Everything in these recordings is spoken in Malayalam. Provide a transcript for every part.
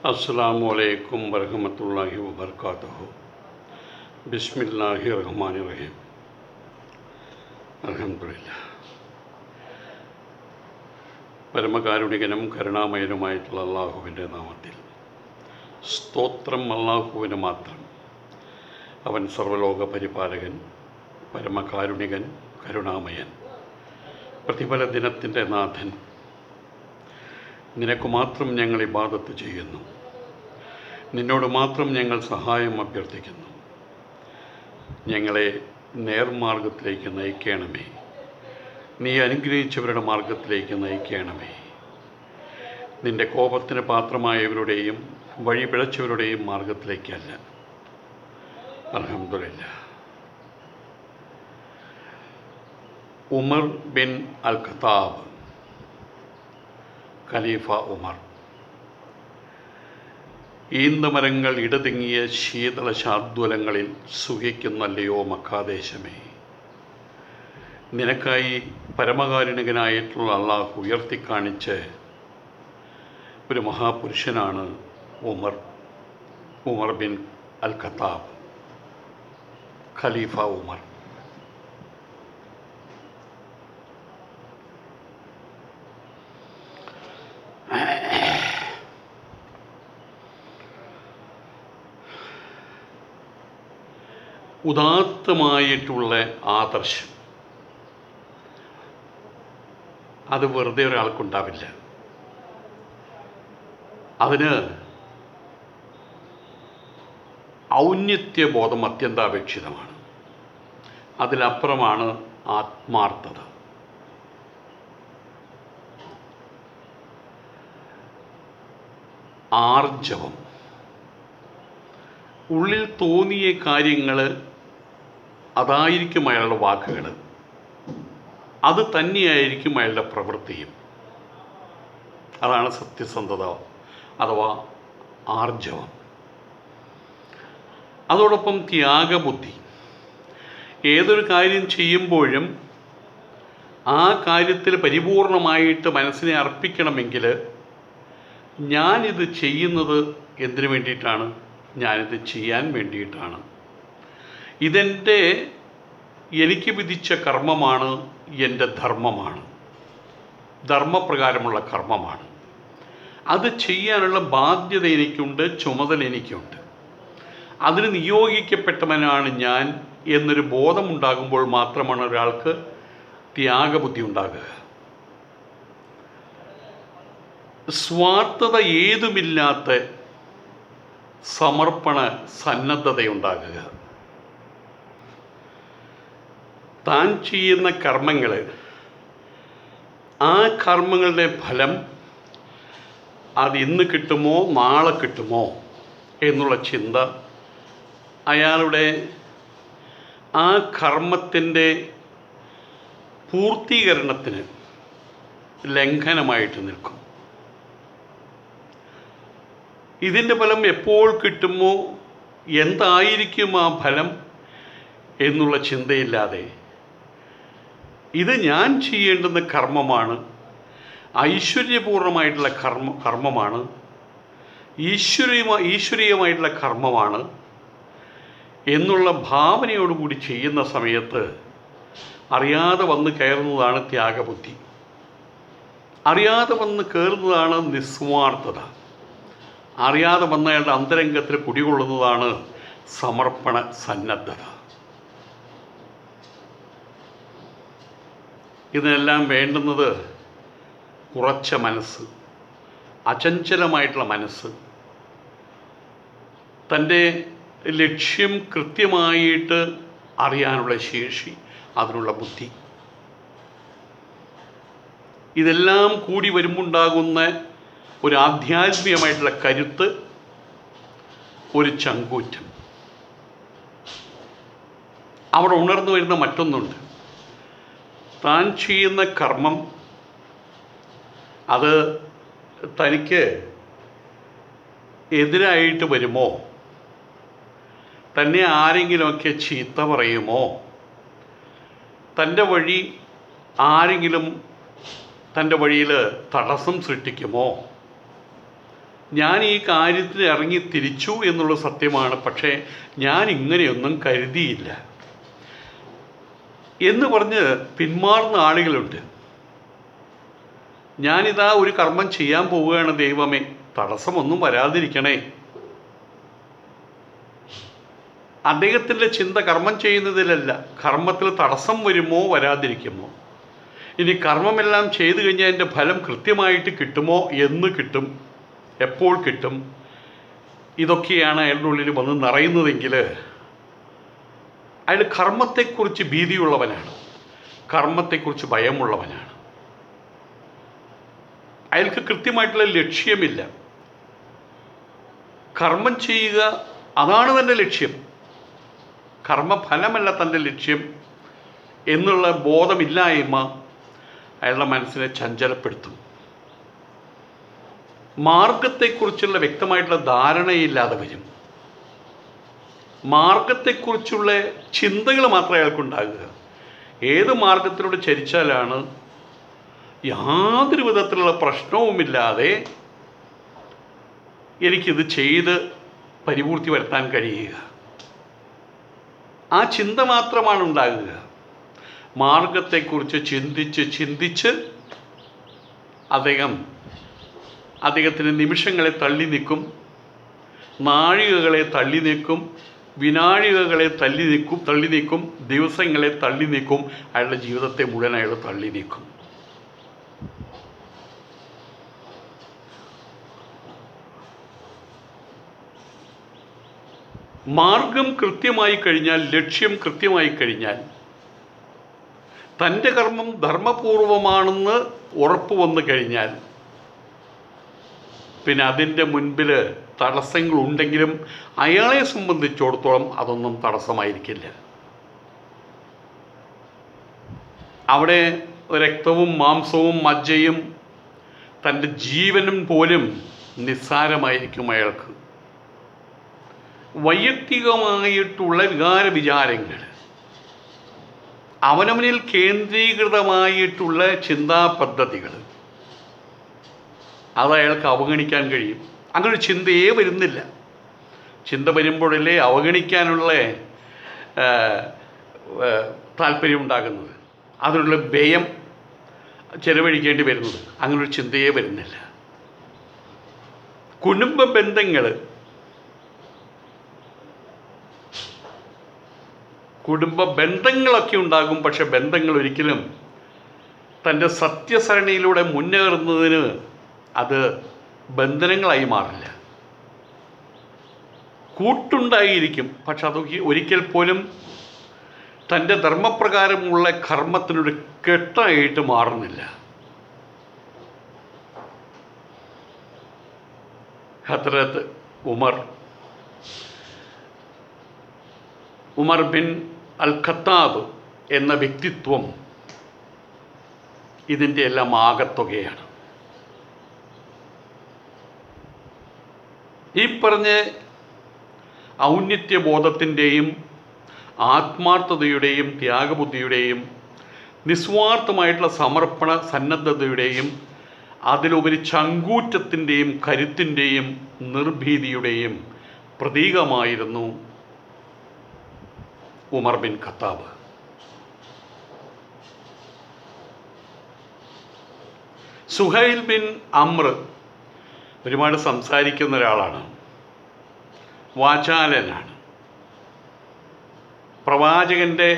अस्सलामुअलैकुम वरहमतुल्लाहि वबरकातुहू। बिस्मिल्लाहिर्रहमानिर्रहीम। അൽഹംദുലില്ലാഹ്. പരമകാരുണികനും കരുണാമയനുമായിട്ടുള്ള അള്ളാഹുവിൻ്റെ നാമത്തിൽ സ്തോത്രം അള്ളാഹുവിന് മാത്രം. അവൻ സർവ്വലോക പരിപാലകൻ, പരമകാരുണികൻ, കരുണാമയൻ, പ്രതിഫല ദിനത്തിൻ്റെ നാഥൻ. നിനക്ക് മാത്രം ഞങ്ങൾ ഇബാദത്ത് ചെയ്യുന്നു, നിന്നോട് മാത്രം ഞങ്ങൾ സഹായം അഭ്യർത്ഥിക്കുന്നു. ഞങ്ങളെ നേർമാർഗത്തിലേക്ക് നയിക്കണമേ, നീ അനുഗ്രഹിച്ചവരുടെ മാർഗത്തിലേക്ക് നയിക്കണമേ. നിൻ്റെ കോപത്തിന് പാത്രമായവരുടെയും വഴി പിഴച്ചവരുടെയും മാർഗത്തിലേക്കല്ല. അൽഹംദുലില്ലാഹ്. ഉമർ ബിൻ അൽ ഖത്താബ്, ഖലീഫ ഉമർ. ഈന്തമരങ്ങൾ ഇടതിങ്ങിയ ശീതള ശാദ്വലങ്ങളിൽ സുഖിക്കുന്നല്ലയോ മക്കാദേശമേ, നിനക്കായി പരമകാരുണികനായിട്ടുള്ള അള്ളാഹു ഉയർത്തിക്കാണിച്ച് ഒരു മഹാപുരുഷനാണ് ഉമർ ബിൻ അൽ ഖത്താബ്, ഖലീഫ ഉമർ. ഉദാത്തമായിട്ടുള്ള ആദർശം അത് വെറുതെ ഒരാൾക്കുണ്ടാവില്ല. അതിന് ഔന്നത്യബോധം അത്യന്താപേക്ഷിതമാണ്. അതിലപ്പുറമാണ് ആത്മാർത്ഥത. ആർജവം. ഉള്ളിൽ തോന്നിയ കാര്യങ്ങൾ അതായിരിക്കും അയാളുടെ വാക്കുകൾ, അത് തന്നെയായിരിക്കും അയാളുടെ പ്രവൃത്തിയും. അതാണ് സത്യസന്ധത അഥവാ ആർജവം. അതോടൊപ്പം ത്യാഗബുദ്ധി. ഏതൊരു കാര്യം ചെയ്യുമ്പോഴും ആ കാര്യത്തിൽ പരിപൂർണമായിട്ട് മനസ്സിനെ അർപ്പിക്കണമെങ്കിൽ ഞാനിത് ചെയ്യുന്നത് എന്തിനു വേണ്ടിയിട്ടാണ്? ഞാനിത് ചെയ്യാൻ വേണ്ടിയിട്ടാണ്. എനിക്ക് വിധിച്ച കർമ്മമാണ്, എൻ്റെ ധർമ്മമാണ്, ധർമ്മപ്രകാരമുള്ള കർമ്മമാണ്. അത് ചെയ്യാനുള്ള ബാധ്യത എനിക്കുണ്ട്, ചുമതല എനിക്കുണ്ട്. അതിന് നിയോഗിക്കപ്പെട്ടവനാണ് ഞാൻ എന്നൊരു ബോധമുണ്ടാകുമ്പോൾ മാത്രമാണ് ഒരാൾക്ക് ത്യാഗബുദ്ധി ഉണ്ടാകുക. സ്വാർത്ഥത ഏതുമില്ലാത്ത സമർപ്പണ സന്നദ്ധതയുണ്ടാകുക. താൻ ചെയ്യുന്ന കർമ്മങ്ങൾ, ആ കർമ്മങ്ങളുടെ ഫലം അത് ഇന്ന് കിട്ടുമോ നാളെ കിട്ടുമോ എന്നുള്ള ചിന്ത അയാളുടെ ആ കർമ്മത്തിൻ്റെ പൂർത്തീകരണത്തിന് ലംഘനമായിട്ട് നിൽക്കും. ഇതിൻ്റെ ഫലം എപ്പോൾ കിട്ടുമോ, എന്തായിരിക്കും ആ ഫലം എന്നുള്ള ചിന്തയില്ലാതെ ഇത് ഞാൻ ചെയ്യേണ്ടുന്ന കർമ്മമാണ്, ഐശ്വര്യപൂർണമായിട്ടുള്ള കർമ്മമാണ്, ഈശ്വരീയമായിട്ടുള്ള കർമ്മമാണ് എന്നുള്ള ഭാവനയോടുകൂടി ചെയ്യുന്ന സമയത്ത് അറിയാതെ വന്ന് കയറുന്നതാണ് ത്യാഗബുദ്ധി. അറിയാതെ വന്ന് കയറുന്നതാണ് നിസ്വാർത്ഥത. അറിയാതെ വന്ന അയാളുടെ അന്തരംഗത്തിൽ കുടികൊള്ളുന്നതാണ് സമർപ്പണ സന്നദ്ധത. ഇതിനെല്ലാം വേണ്ടുന്നത് ഉറച്ച മനസ്സ്, അചഞ്ചലമായിട്ടുള്ള മനസ്സ്, തൻ്റെ ലക്ഷ്യം കൃത്യമായിട്ട് അറിയാനുള്ള ശേഷി, അതിനുള്ള ബുദ്ധി. ഇതെല്ലാം കൂടി വരുമ്പോണ്ടാകുന്ന ഒരു ആധ്യാത്മികമായിട്ടുള്ള കരുത്ത്, ഒരു ചങ്കൂറ്റം. അവിടെ ഉണർന്നു വരുന്ന മറ്റൊന്നുണ്ട്. താൻ ചെയ്യുന്ന കർമ്മം അത് തനിക്ക് എതിരായിട്ട് വരുമോ, തന്നെ ആരെങ്കിലുമൊക്കെ ചീത്ത പറയുമോ, തൻ്റെ വഴി ആരെങ്കിലും തൻ്റെ വഴിയിൽ തടസ്സം സൃഷ്ടിക്കുമോ, ഞാൻ ഈ കാര്യത്തിൽ ഇറങ്ങി തിരിച്ചു എന്നുള്ളത് സത്യമാണ്, പക്ഷേ ഞാൻ ഇങ്ങനെയൊന്നും കരുതിയില്ല എന്ന് പറഞ്ഞ് പിന്മാറുന്ന ആളുകളുണ്ട്. ഞാനിതാ ഒരു കർമ്മം ചെയ്യാൻ പോവുകയാണ്, ദൈവമേ തടസ്സമൊന്നും വരാതിരിക്കണേ. അദ്ദേഹത്തിൻ്റെ ചിന്ത കർമ്മം ചെയ്യുന്നതിലല്ല, കർമ്മത്തിൽ തടസ്സം വരുമോ വരാതിരിക്കുമോ, ഇനി കർമ്മമെല്ലാം ചെയ്തു കഴിഞ്ഞാൽ എൻ്റെ ഫലം കൃത്യമായിട്ട് കിട്ടുമോ, എന്ന് കിട്ടും, എപ്പോൾ കിട്ടും, ഇതൊക്കെയാണ് അയാളുടെ ഉള്ളിൽ വന്ന് നിറയുന്നതെങ്കിൽ അയാൾ കർമ്മത്തെക്കുറിച്ച് ഭീതിയുള്ളവനാണ്, കർമ്മത്തെക്കുറിച്ച് ഭയമുള്ളവനാണ്. അയാൾക്ക് കൃത്യമായിട്ടുള്ള ലക്ഷ്യമില്ല. കർമ്മം ചെയ്യുക അതാണ് തൻ്റെ ലക്ഷ്യം, കർമ്മഫലമല്ല തൻ്റെ ലക്ഷ്യം എന്നുള്ള ബോധമില്ലായ്മ അയാളുടെ മനസ്സിനെ ചഞ്ചലപ്പെടുത്തും. മാർഗത്തെക്കുറിച്ചുള്ള വ്യക്തമായിട്ടുള്ള ധാരണയില്ലാതെ വരും. മാർഗത്തെക്കുറിച്ചുള്ള ചിന്തകൾ മാത്രമേ അയാൾക്കുണ്ടാകുക. ഏത് മാർഗത്തിലൂടെ ചരിച്ചാലാണ് യാതൊരു വിധത്തിലുള്ള പ്രശ്നവുമില്ലാതെ എനിക്കിത് ചെയ്ത് പരിപൂർത്തി വരുത്താൻ കഴിയുക, ആ ചിന്ത മാത്രമാണ് ഉണ്ടാകുക. മാർഗത്തെക്കുറിച്ച് ചിന്തിച്ച് അദ്ദേഹത്തിന് നിമിഷങ്ങളെ തള്ളി നീക്കും, നാഴികകളെ തള്ളി നീക്കും, വിനാഴികകളെ തള്ളി നീക്കും, ദിവസങ്ങളെ തള്ളി നീക്കും, അയാളുടെ ജീവിതത്തെ മുഴുവൻ അയാൾ തള്ളി നീക്കും. മാർഗം കൃത്യമായി കഴിഞ്ഞാൽ, ലക്ഷ്യം കൃത്യമായി കഴിഞ്ഞാൽ, തൻ്റെ കർമ്മം ധർമ്മപൂർവമാണെന്ന് ഉറപ്പ് വന്നു കഴിഞ്ഞാൽ പിന്നെ അതിൻ്റെ മുൻപിൽ തടസ്സങ്ങളുണ്ടെങ്കിലും അയാളെ സംബന്ധിച്ചിടത്തോളം അതൊന്നും തടസ്സമായിരിക്കില്ല. അവിടെ രക്തവും മാംസവും മജ്ജയും തൻ്റെ ജീവനും പോലും നിസ്സാരമായിരിക്കും അയാൾക്ക്. വൈയക്തികമായിട്ടുള്ള വിചാരങ്ങൾ, അവനവനിൽ കേന്ദ്രീകൃതമായിട്ടുള്ള ചിന്താ പദ്ധതികൾ, അത് അയാൾക്ക് അവഗണിക്കാൻ കഴിയും. അങ്ങനൊരു ചിന്തയേ വരുന്നില്ല. ചിന്ത വരുമ്പോഴല്ലേ അവഗണിക്കാനുള്ള താല്പര്യമുണ്ടാകുന്നത്, അതിനുള്ള വ്യയം ചെലവഴിക്കേണ്ടി വരുന്നത്. അങ്ങനൊരു ചിന്തയേ വരുന്നില്ല. കുടുംബ ബന്ധങ്ങളൊക്കെ ഉണ്ടാകും, പക്ഷെ ബന്ധങ്ങൾ ഒരിക്കലും തൻ്റെ സത്യസരണിയിലൂടെ മുന്നേറുന്നതിന് അത് ബന്ധനങ്ങളായി മാറില്ല. കൂട്ടുണ്ടായിരിക്കും, പക്ഷെ അത് ഒരിക്കൽ പോലും തൻ്റെ ധർമ്മപ്രകാരമുള്ള കർമ്മത്തിനൊരു കെട്ടായിട്ട് മാറുന്നില്ല. ഹദ്രത്ത് ഉമർ ബിൻ അൽ ഖത്താബ് എന്ന വ്യക്തിത്വം ഇതിൻ്റെ എല്ലാം ആകത്തുകയാണ്. ഈ പറഞ്ഞ ഔന്നിത്യബോധത്തിൻ്റെയും ആത്മാർത്ഥതയുടെയും ത്യാഗബുദ്ധിയുടെയും നിസ്വാർത്ഥമായിട്ടുള്ള സമർപ്പണ സന്നദ്ധതയുടെയും അതിലുപരി ചങ്കൂറ്റത്തിൻ്റെയും കരുത്തിൻ്റെയും നിർഭീതിയുടെയും പ്രതീകമായിരുന്നു Umar bin Khattab. Suhail bin Amr ഒരുപാട് സംസാരിക്കുന്ന ഒരാളാണ്, വാചാലനാണ്, പ്രവാചകൻ്റെ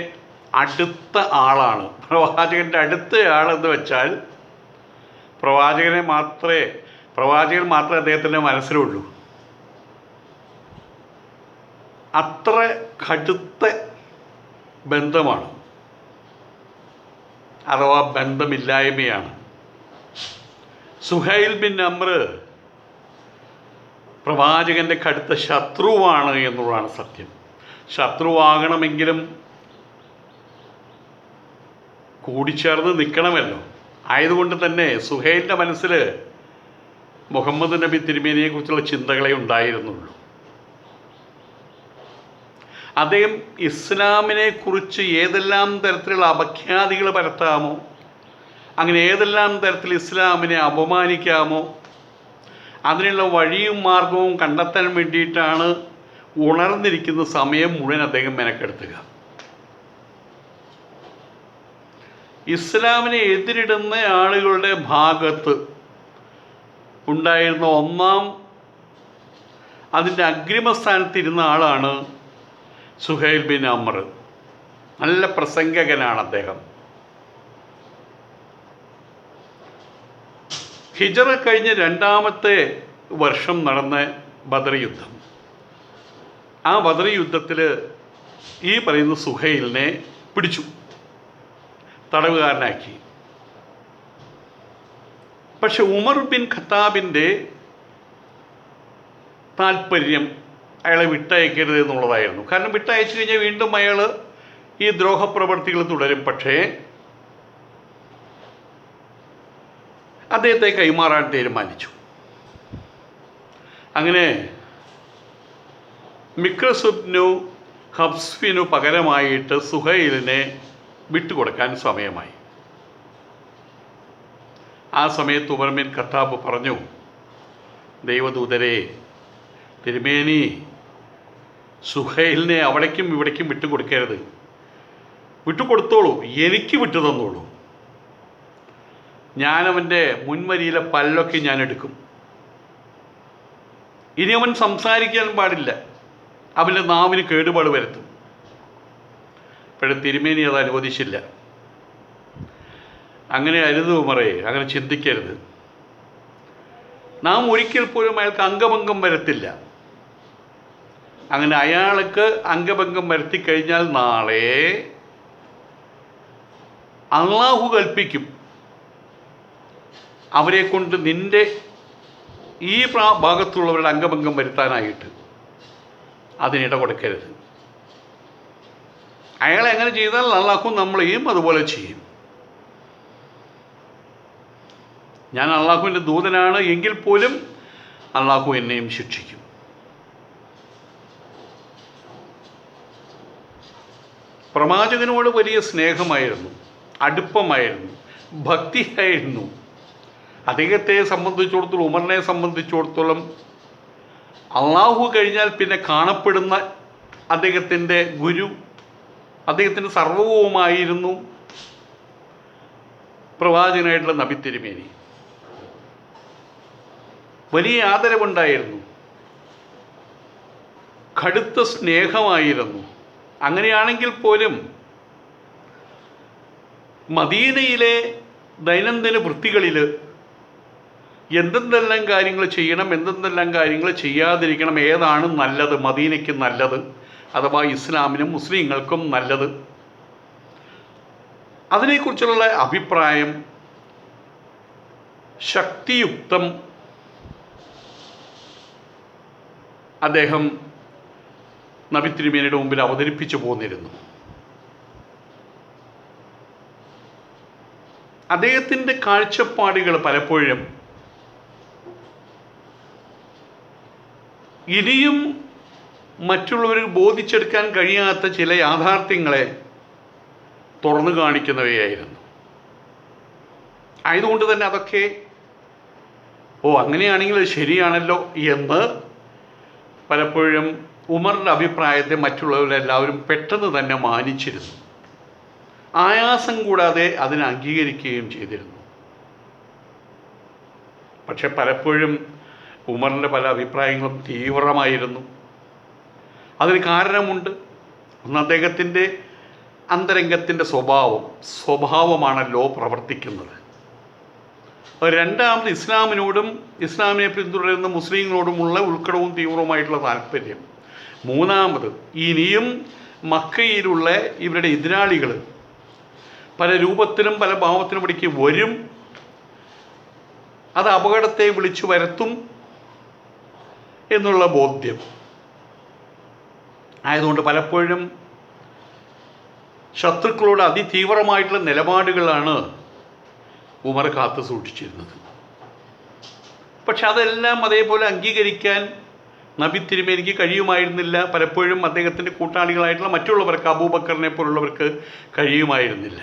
അടുത്ത ആളാണ്. പ്രവാചകൻ്റെ അടുത്ത ആളെന്ന് വെച്ചാൽ പ്രവാചകൻ മാത്രമേ അദ്ദേഹത്തിൻ്റെ മനസ്സിലുള്ളൂ. അത്ര കടുത്ത ബന്ധമാണ്, അഥവാ ബന്ധമില്ലായ്മയാണ്. സുഹൈൽ ബിൻ അമ്ര പ്രവാചകൻ്റെ കടുത്ത ശത്രുവാണ് എന്നുള്ളതാണ് സത്യം. ശത്രുവാകണമെങ്കിലും കൂടിച്ചേർന്ന് നിൽക്കണമല്ലോ. ആയതുകൊണ്ട് തന്നെ സുഹൈലിൻ്റെ മനസ്സിൽ മുഹമ്മദ് നബി തിരുമേനിയെക്കുറിച്ചുള്ള ചിന്തകളെ ഉണ്ടായിരുന്നുള്ളൂ. അദ്ദേഹം ഇസ്ലാമിനെക്കുറിച്ച് ഏതെല്ലാം തരത്തിലുള്ള അപഖ്യാതികൾ പരത്താമോ, അങ്ങനെ ഏതെല്ലാം തരത്തിൽ ഇസ്ലാമിനെ അപമാനിക്കാമോ, അതിനുള്ള വഴിയും മാർഗവും കണ്ടെത്താൻ വേണ്ടിയിട്ടാണ് ഉണർന്നിരിക്കുന്ന സമയം മുഴുവൻ അദ്ദേഹം മെനക്കെടുത്തുക. ഇസ്ലാമിനെ എതിരിടുന്ന ആളുകളുടെ ഭാഗത്ത് ഉണ്ടായിരുന്ന അതിൻ്റെ അഗ്രിമസ്ഥാനത്തിരുന്ന ആളാണ് സുഹൈൽ ബിൻ അമർ. നല്ല പ്രസംഗകനാണ് അദ്ദേഹം. ഹിജറ കഴിഞ്ഞ് 2ാമത്തെ വർഷം നടന്ന ബദർ യുദ്ധം. ആ ബദർ യുദ്ധത്തിൽ ഈ പറയുന്ന സുഹൈലിനെ പിടിച്ചു, തടവുകാരനാക്കി. പക്ഷെ ഉമർ ബിൻ ഖത്താബിൻ്റെ താല്പര്യം അയാളെ വിട്ടയക്കരുത് എന്നുള്ളതായിരുന്നു. കാരണം വിട്ടയച്ചു കഴിഞ്ഞാൽ വീണ്ടും അയാൾ ഈ ദ്രോഹപ്രവർത്തികൾ തുടരും. പക്ഷേ അദ്ദേഹത്തെ കൈമാറാൻ തീരുമാനിച്ചു. അങ്ങനെ മിക്രസുബ്നു ഹബ്സ്ഫിനു പകരമായിട്ട് സുഹൈലിനെ വിട്ടുകൊടുക്കാൻ സമയമായി. ആ സമയത്ത് ഉമർ ബിൻ ഖത്താബ് പറഞ്ഞു, ദൈവദൂതരെ, തിരുമേനി, സുഹൈലിനെ അവിടേക്കും ഇവിടേക്കും വിട്ടുകൊടുക്കരുത്. വിട്ടുകൊടുത്തോളൂ, എനിക്ക് വിട്ടു തന്നോളൂ. ഞാനവൻ്റെ മുൻവരിയിലെ പല്ലൊക്കെ ഞാൻ എടുക്കും. ഇനി അവൻ സംസാരിക്കാൻ പാടില്ല, അവൻ്റെ നാവിന് കേടുപാട് വരുത്തും. പക്ഷേ തിരുമേനി അത് അനുവദിച്ചില്ല. അങ്ങനെ അരുത് ഉമറേ, അങ്ങനെ ചിന്തിക്കരുത്. നാം ഒരിക്കൽ പോലും അയാൾക്ക് അംഗഭംഗം വരുത്തില്ല. അങ്ങനെ അയാൾക്ക് അംഗഭംഗം വരുത്തിക്കഴിഞ്ഞാൽ നാളെ അള്ളാഹു കൽപ്പിക്കും അവരെ കൊണ്ട് നിൻ്റെ ഈ ഭാഗത്തുള്ളവരുടെ അംഗഭംഗം വരുത്താനായിട്ട്. അതിനിട കൊടുക്കരുത്. അയാളെ എങ്ങനെ ചെയ്താൽ അള്ളാഹു നമ്മളെയും അതുപോലെ ചെയ്യും. ഞാൻ അള്ളാഹുവിൻ്റെ ദൂതനാണ് എങ്കിൽ പോലും അള്ളാഹു എന്നെയും ശിക്ഷിക്കും. പ്രവാചകനോട് വലിയ സ്നേഹമായിരുന്നു, അടുപ്പമായിരുന്നു, ഭക്തിയായിരുന്നു. അദ്ദേഹത്തെ സംബന്ധിച്ചിടത്തോളം, ഉമറിനെ സംബന്ധിച്ചിടത്തോളം അള്ളാഹു കഴിഞ്ഞാൽ പിന്നെ കാണപ്പെടുന്ന അദ്ദേഹത്തിൻ്റെ ഗുരു, അദ്ദേഹത്തിൻ്റെ സർവവുമായിരുന്നു പ്രവാചകനായിട്ടുള്ള നബി തിരുമേനി. വലിയ ആദരവുണ്ടായിരുന്നു, കടുത്ത സ്നേഹമായിരുന്നു. അങ്ങനെയാണെങ്കിൽ പോലും മദീനയിലെ ദൈനംദിന വൃത്തികളിൽ എന്തെന്തെല്ലാം കാര്യങ്ങൾ ചെയ്യണം, എന്തെന്തെല്ലാം കാര്യങ്ങൾ ചെയ്യാതിരിക്കണം, ഏതാണ് നല്ലത്, മദീനയ്ക്ക് നല്ലത്, അഥവാ ഇസ്ലാമിനും മുസ്ലിങ്ങൾക്കും നല്ലത്, അതിനെക്കുറിച്ചുള്ള അഭിപ്രായം ശക്തിയുക്തം അദ്ദേഹം നബി തിരുമേനിയുടെ മുമ്പിൽ അവതരിപ്പിച്ചു പോന്നിരുന്നു. അദ്ദേഹത്തിൻ്റെ കാഴ്ചപ്പാടുകൾ പലപ്പോഴും ഇനിയും മറ്റുള്ളവർക്ക് ബോധിച്ചെടുക്കാൻ കഴിയാത്ത ചില യാഥാർത്ഥ്യങ്ങളെ തുറന്നു കാണിക്കുന്നവയായിരുന്നു. ആയതുകൊണ്ട് തന്നെ അതൊക്കെ അങ്ങനെയാണെങ്കിൽ ശരിയാണല്ലോ എന്ന് പലപ്പോഴും ഉമറിൻ്റെ അഭിപ്രായത്തെ മറ്റുള്ളവരെല്ലാവരും പെട്ടെന്ന് തന്നെ മാനിച്ചിരുന്നു. ആയാസം കൂടാതെ അതിനെ അംഗീകരിക്കുകയും ചെയ്തിരുന്നു. പക്ഷെ പലപ്പോഴും ഉമറിൻ്റെ പല അഭിപ്രായങ്ങളും തീവ്രമായിരുന്നു. അതിന് കാരണമുണ്ട്. ഒന്ന്, അദ്ദേഹത്തിൻ്റെ അന്തരംഗത്തിൻ്റെ സ്വഭാവമാണല്ലോ പ്രവർത്തിക്കുന്നത്. രണ്ടാമത്, ഇസ്ലാമിനോടും ഇസ്ലാമിനെ പിന്തുടരുന്ന മുസ്ലിങ്ങളോടുമുള്ള ഉൾക്കടവും തീവ്രവുമായിട്ടുള്ള താല്പര്യം. മൂന്നാമത്, ഇനിയും മക്കയിലുള്ള ഇവരുടെ എതിരാളികൾ പല രൂപത്തിലും പല ഭാവത്തിലും ഇവിടേക്ക് വരും, അത് അപകടത്തെ വിളിച്ചു വരുത്തും എന്നുള്ള ബോധ്യം. ആയതുകൊണ്ട് പലപ്പോഴും ശത്രുക്കളോട് അതിതീവ്രമായിട്ടുള്ള നിലപാടുകളാണ് ഉമർ കാത്തു സൂക്ഷിച്ചിരുന്നത്. പക്ഷെ അതെല്ലാം അതേപോലെ അംഗീകരിക്കാൻ നബി തിരുമേനിക്ക് കഴിയുമായിരുന്നില്ല. പലപ്പോഴും അദ്ദേഹത്തിൻ്റെ കൂട്ടാളികളായിട്ടുള്ള മറ്റുള്ളവർക്ക്, അബൂബക്കറിനെ പോലുള്ളവർക്ക് കഴിയുമായിരുന്നില്ല.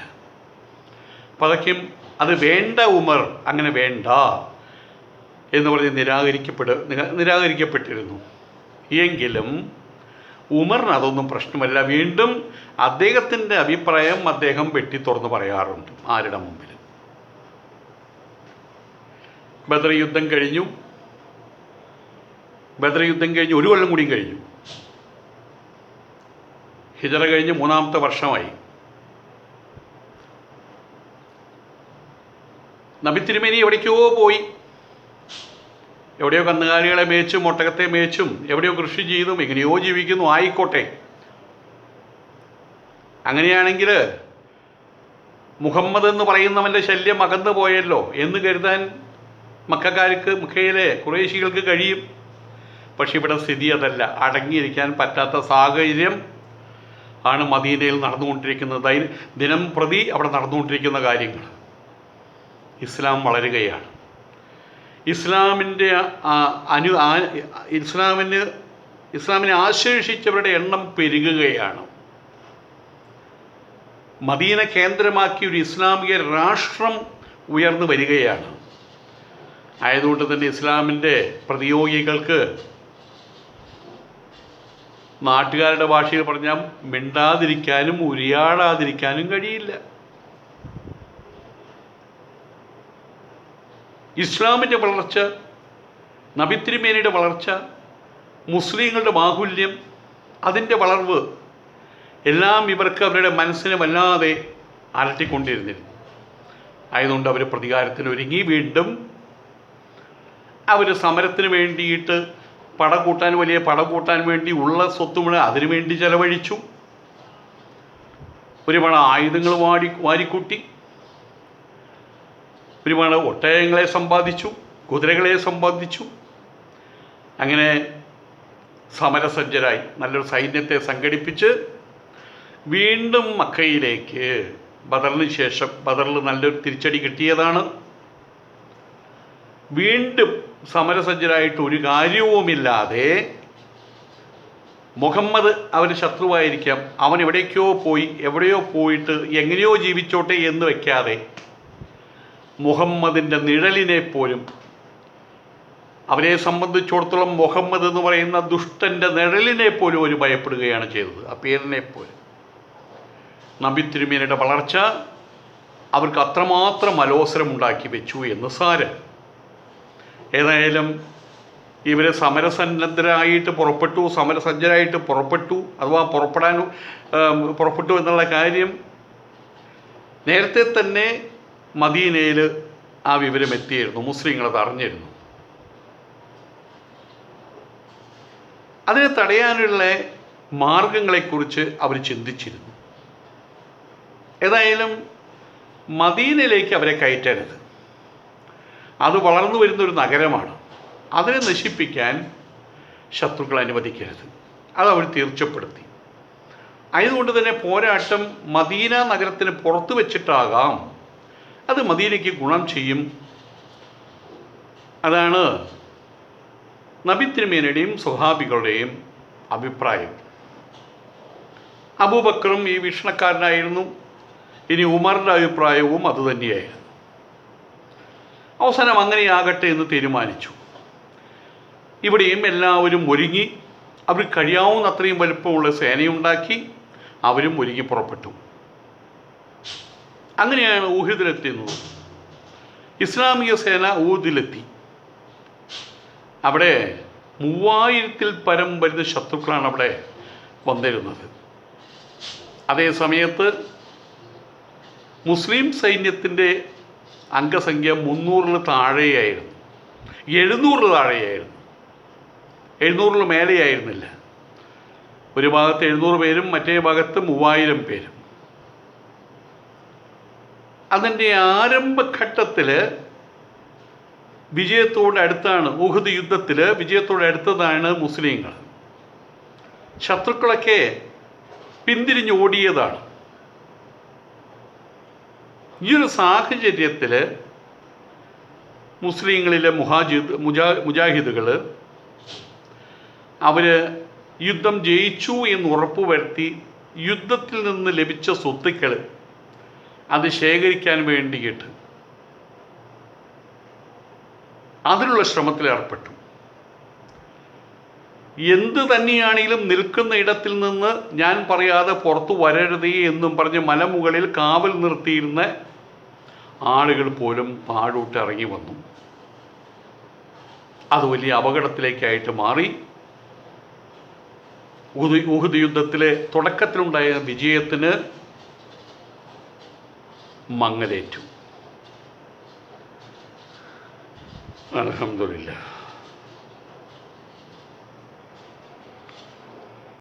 അപ്പോൾ അതൊക്കെയും അത് വേണ്ട, ഉമർ അങ്ങനെ വേണ്ട എന്ന് പറഞ്ഞ് നിരാകരിക്കപ്പെട്ടിരുന്നു. എങ്കിലും ഉമറിന് അതൊന്നും പ്രശ്നമല്ല. വീണ്ടും അദ്ദേഹത്തിൻ്റെ അഭിപ്രായം അദ്ദേഹം വെട്ടി തുറന്ന് പറയാറുണ്ട്. ആരുടെ മുമ്പിൽ? ബദർ യുദ്ധം കഴിഞ്ഞു. ഒരു കൊല്ലം കൂടിയും കഴിഞ്ഞു. ഹിജറ കഴിഞ്ഞ് 3-ാമത്തെ വർഷമായി. നബി തിരുമേനി എവിടേക്കോ പോയി. എവിടെയോ കന്നുകാലികളെ മേച്ചും ഒട്ടകത്തെ മേച്ചും എവിടെയോ കൃഷി ചെയ്തും എങ്ങനെയോ ജീവിക്കുന്നു. ആയിക്കോട്ടെ. അങ്ങനെയാണെങ്കിൽ മുഹമ്മദ് എന്ന് പറയുന്നവൻ്റെ ശല്യം അകന്നു പോയല്ലോ എന്ന് കരുതാൻ മക്കയിലെ ഖുറൈശികൾക്ക് കഴിയും. പക്ഷെ ഇവിടെ സ്ഥിതി അതല്ല. അടങ്ങിയിരിക്കാൻ പറ്റാത്ത സാഹചര്യം ആണ് മദീനയിൽ നടന്നുകൊണ്ടിരിക്കുന്നത്. ദിനം പ്രതി അവിടെ നടന്നുകൊണ്ടിരിക്കുന്ന കാര്യങ്ങൾ. ഇസ്ലാം വളരുകയാണ്. ഇസ്ലാമിനെ ആശ്ലേഷിച്ചവരുടെ എണ്ണം പെരുകുകയാണ്. മദീന കേന്ദ്രമാക്കി ഒരു ഇസ്ലാമിക രാഷ്ട്രം ഉയർന്നു വരികയാണ്. ആയതുകൊണ്ട് തന്നെ ഇസ്ലാമിൻ്റെ പ്രതിയോഗികൾക്ക് നാട്ടുകാരുടെ ഭാഷയിൽ പറഞ്ഞാൽ മിണ്ടാതിരിക്കാനും ഉരിയാടാതിരിക്കാനും കഴിയില്ല. ഇസ്ലാമിൻ്റെ വളർച്ച, നബി തിരുമേനിയുടെ വളർച്ച, മുസ്ലിങ്ങളുടെ ബാഹുല്യം, അതിൻ്റെ വളർവ് എല്ലാം ഇവർക്ക് അവരുടെ മനസ്സിനെ വല്ലാതെ അലട്ടിക്കൊണ്ടിരുന്നിരുന്നു. ആയതുകൊണ്ട് അവർ പ്രതികാരത്തിന് ഒരുങ്ങി. വീണ്ടും അവർ സമരത്തിന് വേണ്ടിയിട്ട് വലിയ പട കൂട്ടാൻ വേണ്ടി ഉള്ള സ്വത്തുമുള്ള അതിനു വേണ്ടി ചെലവഴിച്ചു. ഒരുപാട് ആയുധങ്ങൾ വാരിക്കൂട്ടി. ഒരുപാട് ഒട്ടകങ്ങളെ സമ്പാദിച്ചു, കുതിരകളെ സമ്പാദിച്ചു. അങ്ങനെ സമരസജ്ജരായി നല്ലൊരു സൈന്യത്തെ സംഘടിപ്പിച്ച് വീണ്ടും മക്കയിലേക്ക് ബദറിന് ശേഷം, ബദറിൽ നല്ലൊരു തിരിച്ചടി കിട്ടിയതാണ്. വീണ്ടും സമരസജ്ജരായിട്ട് ഒരു കാര്യവുമില്ലാതെ മുഹമ്മദ് അവന് ശത്രുവായിരിക്കാം, അവൻ എവിടെയോ പോയിട്ട് എങ്ങനെയോ ജീവിച്ചോട്ടെ എന്ന് വയ്ക്കാതെ മുഹമ്മദിൻ്റെ നിഴലിനെ പോലും, അവരെ സംബന്ധിച്ചിടത്തോളം മുഹമ്മദ് എന്ന് പറയുന്ന ദുഷ്ടൻ്റെ നിഴലിനെ പോലും ഒരു ഭയപ്പെടുകയാണ് ചെയ്തത്. ആ പേരിനെ പോലും. നബി തിരുമേനിയുടെ വളർച്ച അവർക്ക് അത്രമാത്രം അലോസരമുണ്ടാക്കി വെച്ചു എന്ന് സാരം. ഏതായാലും ഇവർ സമരസന്നദ്ധരായിട്ട് പുറപ്പെട്ടു, അഥവാ പുറപ്പെട്ടു എന്നുള്ള കാര്യം നേരത്തെ തന്നെ മദീനയിൽ ആ വിവരം എത്തിയിരുന്നു. മുസ്ലിങ്ങളത് അറിഞ്ഞിരുന്നു. അതിനെ തടയാനുള്ള മാർഗങ്ങളെക്കുറിച്ച് അവർ ചിന്തിച്ചിരുന്നു. ഏതായാലും മദീനയിലേക്ക് അവരെ കയറ്റരുത്. അത് വളർന്നു വരുന്നൊരു നഗരമാണ്. അതിനെ നശിപ്പിക്കാൻ ശത്രുക്കൾ അനുവദിക്കരുത്. അതവർ തീർച്ചപ്പെടുത്തി. ആയതുകൊണ്ട് തന്നെ പോരാട്ടം മദീന നഗരത്തിന് പുറത്ത് വെച്ചിട്ടാകാം. അത് മദീനയ്ക്ക് ഗുണം ചെയ്യും. അതാണ് നബി തിരുമേനിയുടെയും സ്വഹാബികളുടെയും അഭിപ്രായം. അബൂബക്കറും ഈ വീക്ഷണക്കാരനായിരുന്നു. ഇനി ഉമറിൻ്റെ അഭിപ്രായവും അതുതന്നെയായിരുന്നു. അവസാനം അങ്ങനെയാകട്ടെ എന്ന് തീരുമാനിച്ചു. ഇവിടെയും എല്ലാവരും ഒരുങ്ങി. അവർ കഴിയാവുന്ന അത്രയും വലുപ്പമുള്ള സേനയുണ്ടാക്കി അവരും ഒരുങ്ങി പുറപ്പെട്ടു. അങ്ങനെയാണ് ഊഹദിലെത്തുന്നത്. ഇസ്ലാമിക സേന ഊഹദിലെത്തി. അവിടെ 3000-ൽ പരം വരുന്ന ശത്രുക്കളാണ് അവിടെ വന്നിരുന്നത്. അതേ സമയത്ത് മുസ്ലിം സൈന്യത്തിൻ്റെ അംഗസംഖ്യ 300-ൽ താഴെയായിരുന്നു. 700-ൽ താഴെയായിരുന്നു. 700-ൽ മേലെയായിരുന്നില്ല. ഒരു ഭാഗത്ത് 700 പേരും മറ്റേ ഭാഗത്ത് 3000 പേരും. അതിൻ്റെ ആരംഭഘട്ടത്തിൽ വിജയത്തോടടുത്താണ്. ഉഹദ് യുദ്ധത്തിൽ വിജയത്തോടടുത്തതാണ് മുസ്ലിങ്ങൾ. ശത്രുക്കളൊക്കെ പിന്തിരിഞ്ഞോടിയതാണ്. ഈ ഒരു സാഹചര്യത്തിൽ മുസ്ലിങ്ങളിലെ മുജാഹിദുകൾ അവർ യുദ്ധം ജയിച്ചു എന്ന് ഉറപ്പുവരുത്തി യുദ്ധത്തിൽ നിന്ന് ലഭിച്ച സ്വത്തുക്കൾ അത് ശേഖരിക്കാൻ വേണ്ടിയിട്ട് അതിനുള്ള ശ്രമത്തിൽ ഏർപ്പെട്ടു. എന്ത് തന്നെയാണെങ്കിലും നിൽക്കുന്ന ഇടത്തിൽ നിന്ന് ഞാൻ പറയാതെ പുറത്തു വരരുതേ എന്നും പറഞ്ഞ് മലമുകളിൽ കാവൽ നിർത്തിയിരുന്ന ആളുകൾ പോലും താഴോട്ട് ഇറങ്ങി വന്നു. അത് വലിയ അപകടത്തിലേക്കായിട്ട് മാറി. ഉഹുദ് യുദ്ധത്തിലെ തുടക്കത്തിലുണ്ടായ വിജയത്തിന് മങ്ങലേറ്റു. അൽഹംദുലില്ലാഹ്.